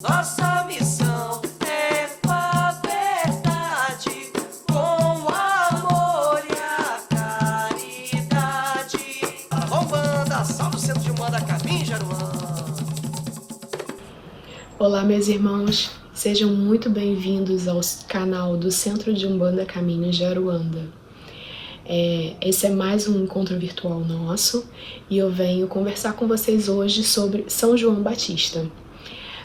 Nossa missão é com a verdade, com o amor e a caridade. Alô, banda, salve o centro de Umbanda, Caminho, Jaruã. Olá, meus irmãos, sejam muito bem-vindos ao canal do Centro de Umbanda Caminho de Aruanda. Esse é mais um encontro virtual nosso e eu venho conversar com vocês hoje sobre São João Batista.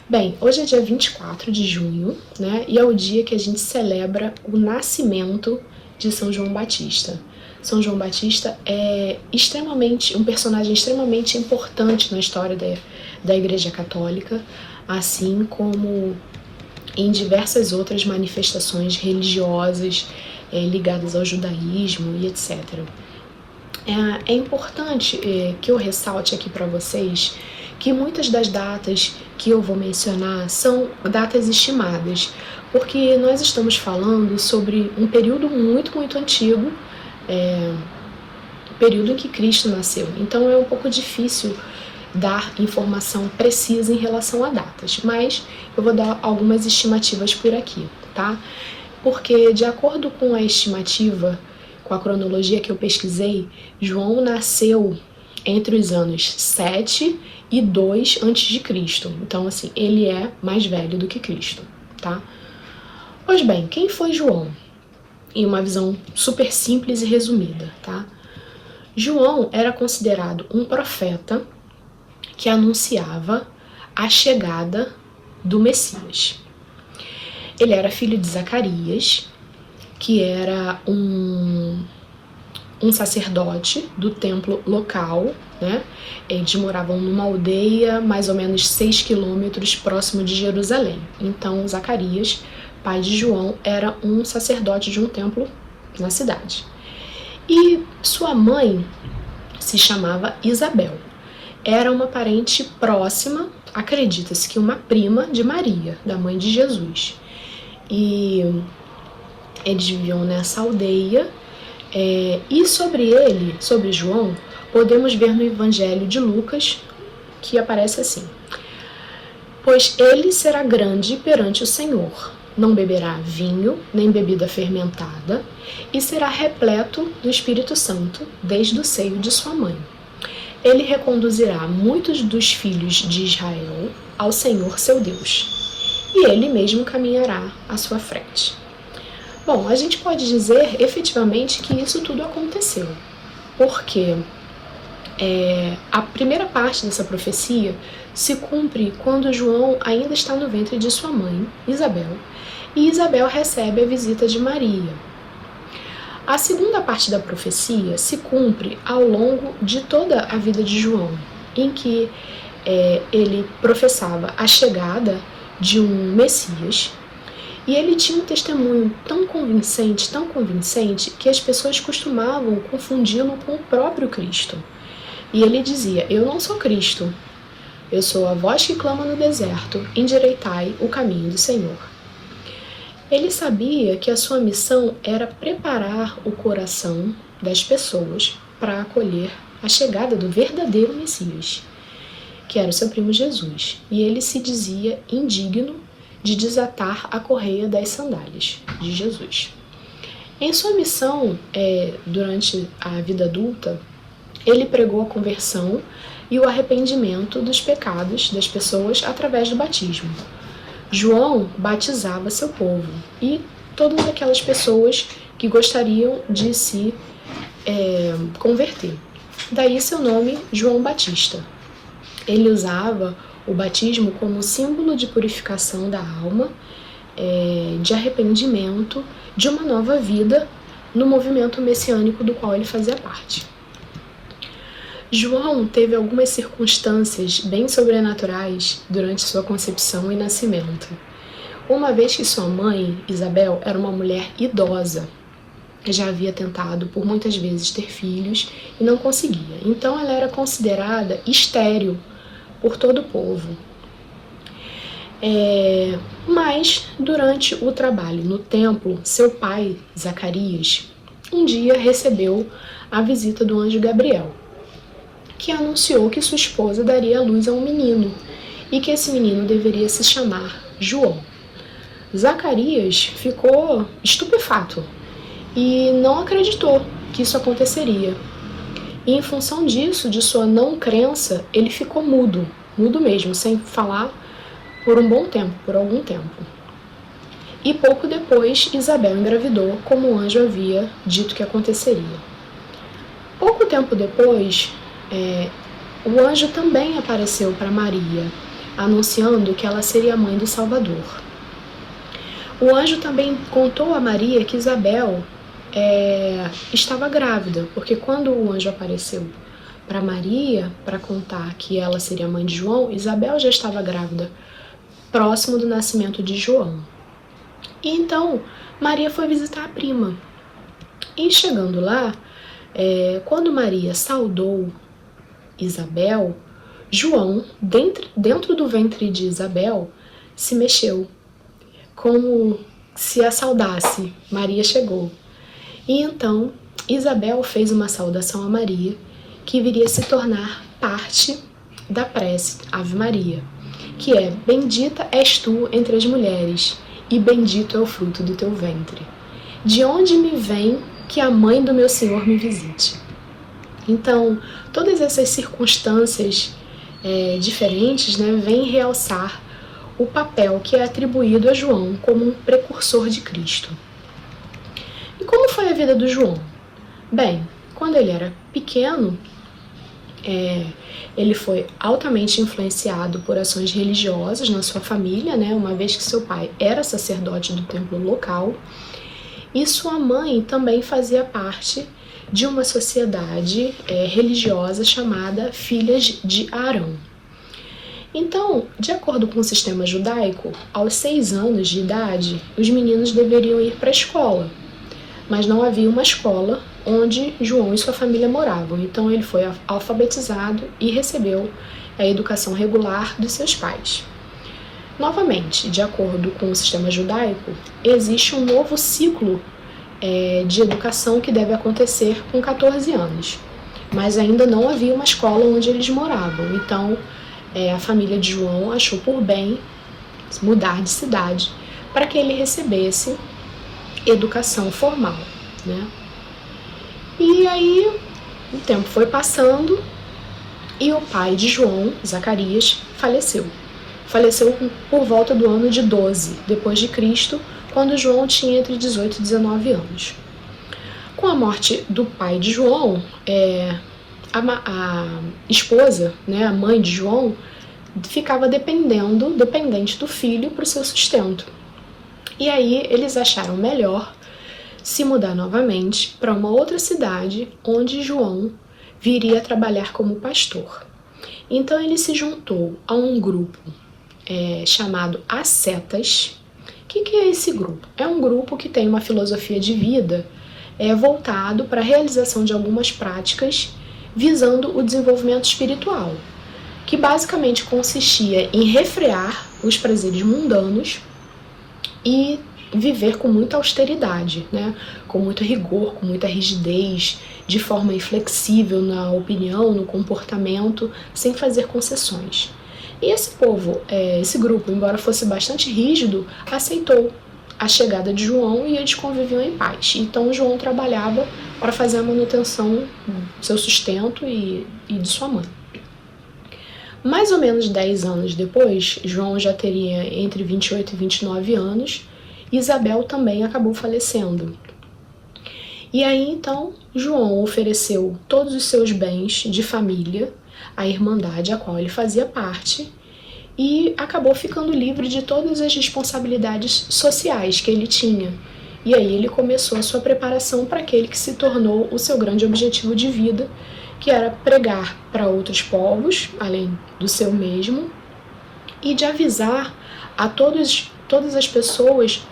Bem, hoje é dia 24 de junho, né, e é o dia que a gente celebra o nascimento de São João Batista. São João Batista é um personagem extremamente importante na história da Igreja Católica, assim como em diversas outras manifestações religiosas ligadas ao judaísmo e etc. É importante que eu ressalte aqui para vocês que muitas das datas que eu vou mencionar são datas estimadas, porque nós estamos falando sobre um período muito, muito antigo, período em que Cristo nasceu. Então é um pouco difícil dar informação precisa em relação a datas, mas eu vou dar algumas estimativas por aqui, tá? Porque de acordo com a estimativa, com a cronologia que eu pesquisei, João nasceu entre os anos 7 e 2 a.C. Então, assim, ele é mais velho do que Cristo, tá? Pois bem, quem foi João? Em uma visão super simples e resumida, tá? João era considerado um profeta que anunciava a chegada do Messias. Ele era filho de Zacarias, que era um sacerdote do templo local, né? Eles moravam numa aldeia mais ou menos 6 quilômetros próximo de Jerusalém. Então, Zacarias, pai de João, era um sacerdote de um templo na cidade. E sua mãe se chamava Isabel. Era uma parente próxima, acredita-se que uma prima de Maria, da mãe de Jesus. E eles viviam nessa aldeia. E sobre João, podemos ver no Evangelho de Lucas, que aparece assim: pois ele será grande perante o Senhor, não beberá vinho, nem bebida fermentada, e será repleto do Espírito Santo, desde o seio de sua mãe. Ele reconduzirá muitos dos filhos de Israel ao Senhor seu Deus, e ele mesmo caminhará à sua frente. Bom, a gente pode dizer efetivamente que isso tudo aconteceu, porque a primeira parte dessa profecia se cumpre quando João ainda está no ventre de sua mãe, Isabel, e Isabel recebe a visita de Maria. A segunda parte da profecia se cumpre ao longo de toda a vida de João, em que ele professava a chegada de um Messias. E ele tinha um testemunho tão convincente, que as pessoas costumavam confundi-lo com o próprio Cristo. E ele dizia: eu não sou Cristo, eu sou a voz que clama no deserto, endireitai o caminho do Senhor. Ele sabia que a sua missão era preparar o coração das pessoas para acolher a chegada do verdadeiro Messias, que era o seu primo Jesus. E ele se dizia indigno de desatar a correia das sandálias de Jesus. Em sua missão, durante a vida adulta, ele pregou a conversão e o arrependimento dos pecados das pessoas através do batismo. João batizava seu povo e todas aquelas pessoas que gostariam de se converter. Daí seu nome, João Batista. Ele usava o batismo como símbolo de purificação da alma, de arrependimento, de uma nova vida no movimento messiânico do qual ele fazia parte. João teve algumas circunstâncias bem sobrenaturais durante sua concepção e nascimento. Uma vez que sua mãe, Isabel, era uma mulher idosa, já havia tentado por muitas vezes ter filhos e não conseguia. Então ela era considerada estéril por todo o povo. Mas durante o trabalho no templo, seu pai, Zacarias, um dia recebeu a visita do anjo Gabriel, que anunciou que sua esposa daria à luz a um menino e que esse menino deveria se chamar João. Zacarias ficou estupefato e não acreditou que isso aconteceria. E em função disso, de sua não crença, ele ficou mudo mesmo, sem falar por um bom tempo, por algum tempo. E pouco depois, Isabel engravidou, como o anjo havia dito que aconteceria. Pouco tempo depois, o anjo também apareceu para Maria, anunciando que ela seria a mãe do Salvador. O anjo também contou a Maria que Isabel estava grávida, porque quando o anjo apareceu para Maria, para contar que ela seria a mãe de João, Isabel já estava grávida, próximo do nascimento de João. E então, Maria foi visitar a prima. E chegando lá, quando Maria saudou Isabel, João, dentro do ventre de Isabel, se mexeu, como se a saudasse. Maria chegou. E então, Isabel fez uma saudação a Maria, que viria se tornar parte da prece Ave Maria, que é: bendita és tu entre as mulheres, e bendito é o fruto do teu ventre. De onde me vem que a mãe do meu Senhor me visite? Então, todas essas circunstâncias diferentes, vêm realçar o papel que é atribuído a João como um precursor de Cristo. E como foi a vida do João? Bem, quando ele era pequeno, ele foi altamente influenciado por ações religiosas na sua família, uma vez que seu pai era sacerdote do templo local, e sua mãe também fazia parte de uma sociedade religiosa chamada Filhas de Arão. Então, de acordo com o sistema judaico, aos 6 anos de idade, os meninos deveriam ir para a escola, mas não havia uma escola onde João e sua família moravam. Então ele foi alfabetizado e recebeu a educação regular dos seus pais. Novamente, de acordo com o sistema judaico, existe um novo ciclo de educação que deve acontecer com 14 anos, mas ainda não havia uma escola onde eles moravam. Então a família de João achou por bem mudar de cidade para que ele recebesse educação formal, E aí o tempo foi passando e o pai de João, Zacarias, faleceu. Faleceu por volta do ano de 12 depois de Cristo, quando João tinha entre 18 e 19 anos. Com a morte do pai de João, a esposa, a mãe de João, ficava dependente do filho para o seu sustento. E aí eles acharam melhor se mudar novamente para uma outra cidade onde João viria a trabalhar como pastor. Então ele se juntou a um grupo chamado Ascetas. O que é esse grupo? É um grupo que tem uma filosofia de vida voltado para a realização de algumas práticas visando o desenvolvimento espiritual, que basicamente consistia em refrear os prazeres mundanos e viver com muita austeridade, com muito rigor, com muita rigidez, de forma inflexível na opinião, no comportamento, sem fazer concessões. E esse povo, esse grupo, embora fosse bastante rígido, aceitou a chegada de João e eles conviviam em paz. Então João trabalhava para fazer a manutenção do seu sustento e de sua mãe. Mais ou menos 10 anos depois, João já teria entre 28 e 29 anos, e Isabel também acabou falecendo. E aí então João ofereceu todos os seus bens de família à irmandade a qual ele fazia parte e acabou ficando livre de todas as responsabilidades sociais que ele tinha. E aí ele começou a sua preparação para aquele que se tornou o seu grande objetivo de vida, que era pregar para outros povos, além do seu mesmo, e de avisar a todas as pessoas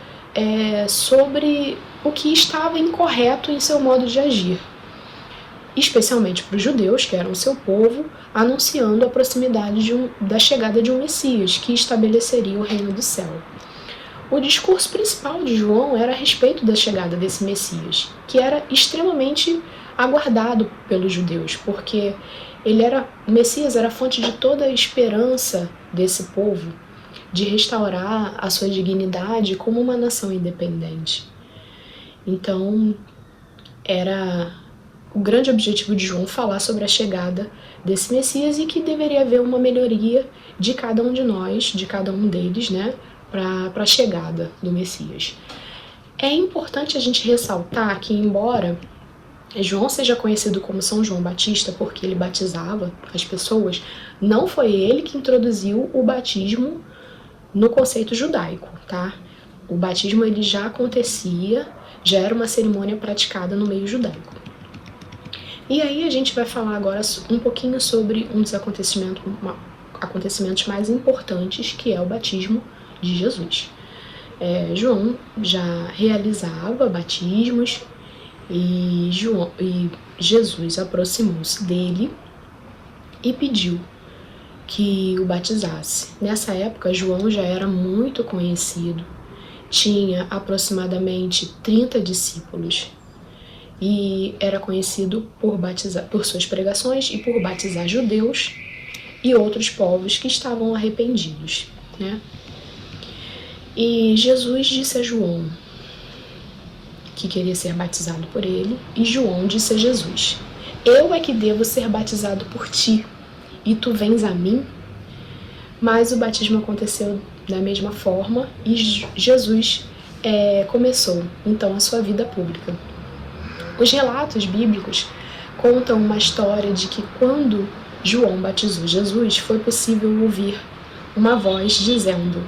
sobre o que estava incorreto em seu modo de agir, especialmente para os judeus, que eram o seu povo, anunciando a proximidade da chegada de um Messias, que estabeleceria o reino do céu. O discurso principal de João era a respeito da chegada desse Messias, que era extremamente aguardado pelos judeus, porque o Messias era a fonte de toda a esperança desse povo de restaurar a sua dignidade como uma nação independente. Então, era o grande objetivo de João falar sobre a chegada desse Messias e que deveria haver uma melhoria de cada um de nós, de cada um deles, né, para a chegada do Messias. É importante a gente ressaltar que, embora João seja conhecido como São João Batista porque ele batizava as pessoas, não foi ele que introduziu o batismo no conceito judaico, tá? O batismo ele já acontecia, já era uma cerimônia praticada no meio judaico. E aí a gente vai falar agora um pouquinho sobre um dos acontecimentos mais importantes, que é o batismo de Jesus. João já realizava batismos e Jesus aproximou-se dele e pediu que o batizasse. Nessa época, João já era muito conhecido, tinha aproximadamente 30 discípulos e era conhecido por suas pregações e por batizar judeus e outros povos que estavam arrependidos, né? E Jesus disse a João que queria ser batizado por ele, e João disse a Jesus: eu é que devo ser batizado por ti, e tu vens a mim? Mas o batismo aconteceu da mesma forma e Jesus começou então a sua vida pública. Os relatos bíblicos contam uma história de que quando João batizou Jesus, foi possível ouvir uma voz dizendo: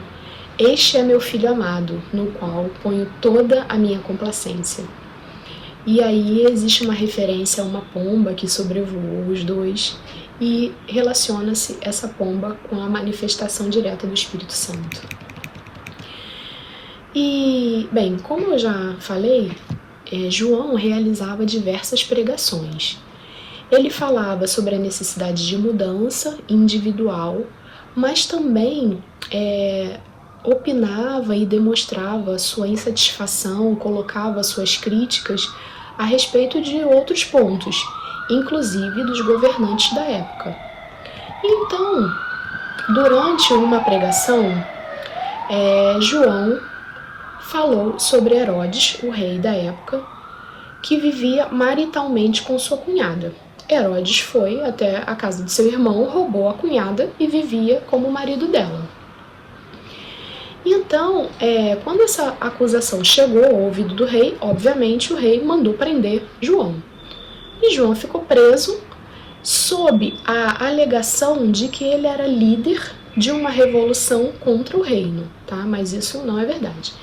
este é meu filho amado, no qual ponho toda a minha complacência. E aí existe uma referência a uma pomba que sobrevoou os dois e relaciona-se essa pomba com a manifestação direta do Espírito Santo. E, bem, como eu já falei, João realizava diversas pregações. Ele falava sobre a necessidade de mudança individual, mas também opinava e demonstrava sua insatisfação, colocava suas críticas a respeito de outros pontos, inclusive dos governantes da época. Então, durante uma pregação, João falou sobre Herodes, o rei da época, que vivia maritalmente com sua cunhada. Herodes foi até a casa de seu irmão, roubou a cunhada e vivia como marido dela. Então, quando essa acusação chegou ao ouvido do rei, obviamente o rei mandou prender João. E João ficou preso sob a alegação de que ele era líder de uma revolução contra o reino, tá? Mas isso não é verdade.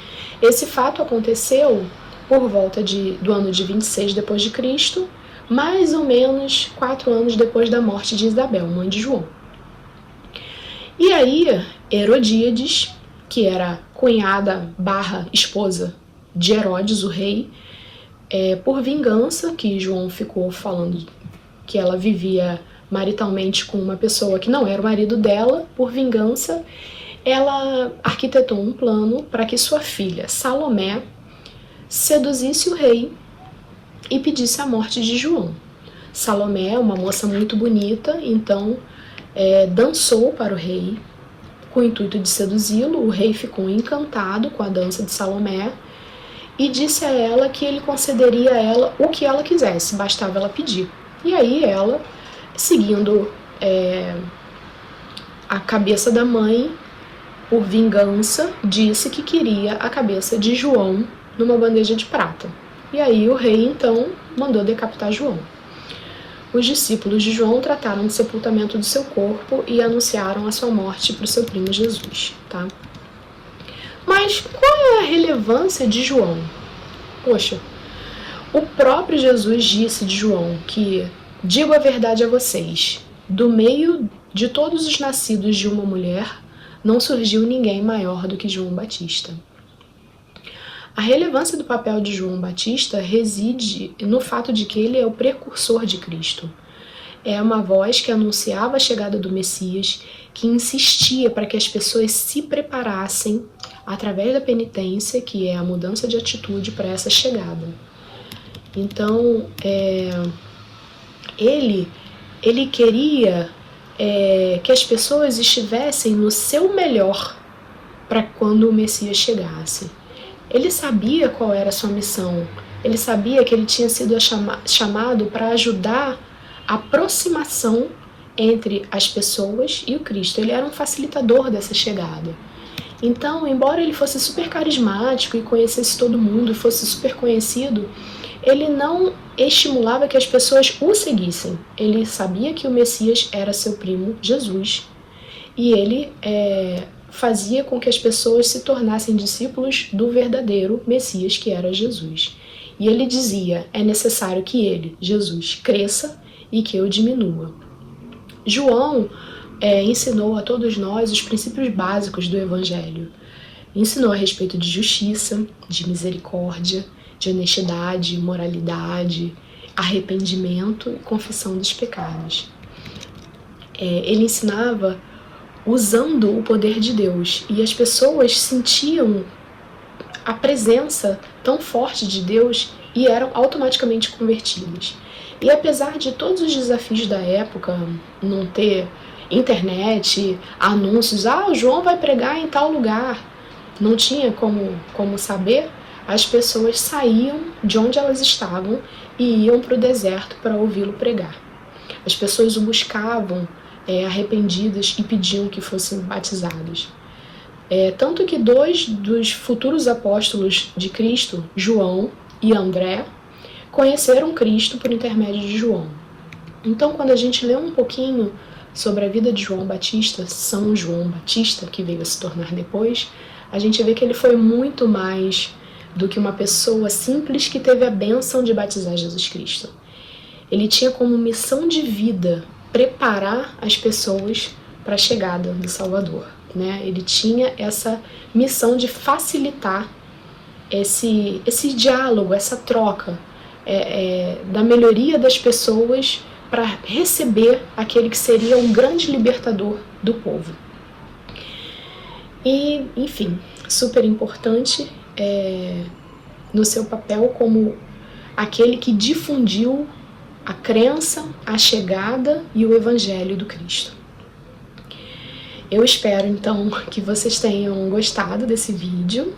Esse fato aconteceu por volta do ano de 26 depois de Cristo, mais ou menos 4 anos depois da morte de Isabel, mãe de João. E aí, Herodíades, que era cunhada / esposa de Herodes, o rei, por vingança, que João ficou falando que ela vivia maritalmente com uma pessoa que não era o marido dela, por vingança, ela arquitetou um plano para que sua filha, Salomé, seduzisse o rei e pedisse a morte de João. Salomé, uma moça muito bonita, então dançou para o rei com o intuito de seduzi-lo. O rei ficou encantado com a dança de Salomé e disse a ela que ele concederia a ela o que ela quisesse, bastava ela pedir. E aí ela, seguindo a cabeça da mãe, por vingança, disse que queria a cabeça de João numa bandeja de prata. E aí o rei, então, mandou decapitar João. Os discípulos de João trataram do sepultamento do seu corpo e anunciaram a sua morte para o seu primo Jesus, tá? Mas qual é a relevância de João? Poxa, o próprio Jesus disse de João que: digo a verdade a vocês, do meio de todos os nascidos de uma mulher, não surgiu ninguém maior do que João Batista. A relevância do papel de João Batista reside no fato de que ele é o precursor de Cristo. É uma voz que anunciava a chegada do Messias, que insistia para que as pessoas se preparassem através da penitência, que é a mudança de atitude para essa chegada. Então, ele queria que as pessoas estivessem no seu melhor para quando o Messias chegasse. Ele sabia qual era a sua missão, ele sabia que ele tinha sido chamado para ajudar a aproximação entre as pessoas e o Cristo. Ele era um facilitador dessa chegada. Então, embora ele fosse super carismático e conhecesse todo mundo e fosse super conhecido, ele não estimulava que as pessoas o seguissem. Ele sabia que o Messias era seu primo Jesus e ele fazia com que as pessoas se tornassem discípulos do verdadeiro Messias, que era Jesus. E ele dizia: é necessário que ele, Jesus, cresça e que eu diminua. João ensinou a todos nós os princípios básicos do Evangelho. Ensinou a respeito de justiça, de misericórdia, de honestidade, moralidade, arrependimento e confissão dos pecados. Ele ensinava usando o poder de Deus, e as pessoas sentiam a presença tão forte de Deus e eram automaticamente convertidas. E apesar de todos os desafios da época, não ter internet, anúncios, o João vai pregar em tal lugar, não tinha como saber, as pessoas saíam de onde elas estavam e iam para o deserto para ouvi-lo pregar. As pessoas o buscavam arrependidas e pediam que fossem batizados. Tanto que 2 dos futuros apóstolos de Cristo, João e André, conheceram Cristo por intermédio de João. Então, quando a gente lê um pouquinho sobre a vida de João Batista, São João Batista, que veio a se tornar depois, a gente vê que ele foi muito mais do que uma pessoa simples que teve a bênção de batizar Jesus Cristo. Ele tinha como missão de vida preparar as pessoas para a chegada do Salvador, né? Ele tinha essa missão de facilitar esse diálogo, essa troca da melhoria das pessoas para receber aquele que seria um grande libertador do povo. E, enfim, super importante no seu papel como aquele que difundiu a crença, a chegada e o Evangelho do Cristo. Eu espero, então, que vocês tenham gostado desse vídeo,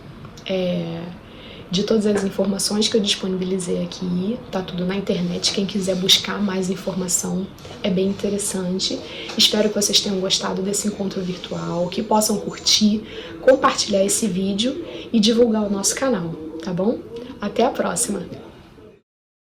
de todas as informações que eu disponibilizei aqui. Tá tudo na internet, quem quiser buscar mais informação é bem interessante. Espero que vocês tenham gostado desse encontro virtual, que possam curtir, compartilhar esse vídeo e divulgar o nosso canal, tá bom? Até a próxima!